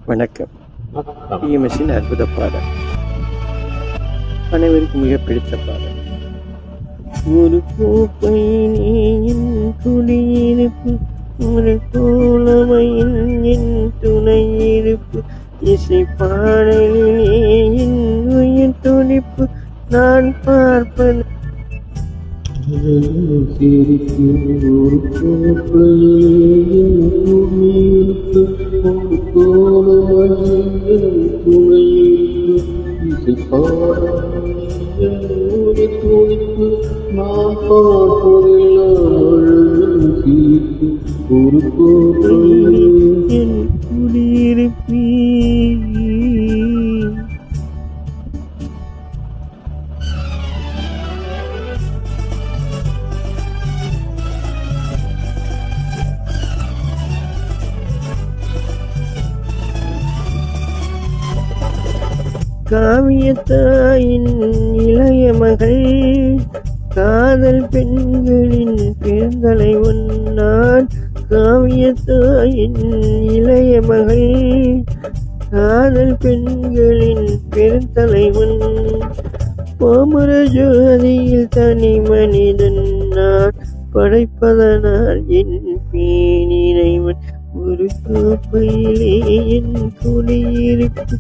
வணக்கம். டிஎம்எஸ்ஸின் அற்புத பாடல், அனைவருக்கும் மிக பிடித்த பாடல். ஒரு கோப்பையிலே என் குடியிருப்பு, ஒரு தோழமையில் என் துணையிருப்பு, இசை பாடலிலே என் உயிர் துடிப்பு, நான் பார்ப்பது ஒரு துணிப்பு நான் பார்ப்பதெல்லாம் என் குடியிருப்பீ. காவியத்தாயின் இளைய மகள், காதல் பெண்களின் பெருந்தலைவன் நான். காவியத்தாயின் இளைய மகள், காதல் பெண்களின் பெருந்தலைவன், பாமர ஜோதியில் தனி மனிதன் நான். படைப்பதனால் என் பேனினைவன், ஒரு கோப்பையிலே என் குடியிருப்பு,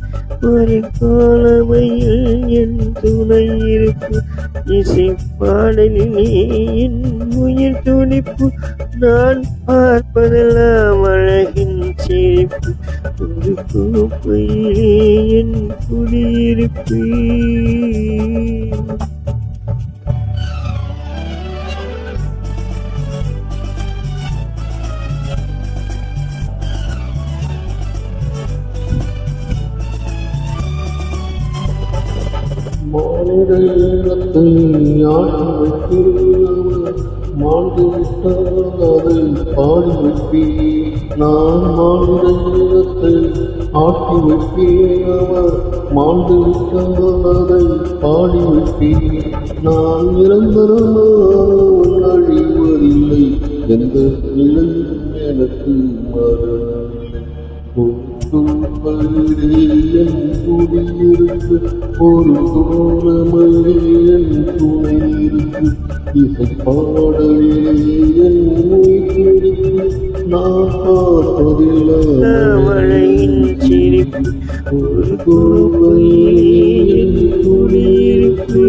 ஒரு காலமையில் என் துணையிருப்பு, இசை பாடலிலே என் உயிர் துடிப்பு, நான் பார்ப்பதெல்லாம் அழகின் சிரிப்பு, ஒரு கோப்பையிலே என் குடியிருப்பு. மாநிலத்தை ஆட்டி வைக்கிறவர், மாண்டு விட்டால் அதை பாடி வைப்பேன் நான். மாநிலத்தை ஆட்டி வைப்பேன், அவர் மாண்டு விட்டால் அதை பாடி வைப்பேன் நான். நிரந்தரமான அழிவதில்லை, எந்த நிலையும் எனக்கு மரணமில்லை. என் குடியிருக்கு, ஒரு தோழமையே என் துணையிருக்கு, இசை பாடலே என் உயிருக்கு, நான் பார்ப்பதெல்லாம் மழையின் சிரிப்பு, ஒரு கோப்பையிலே என் குடியிருப்பு.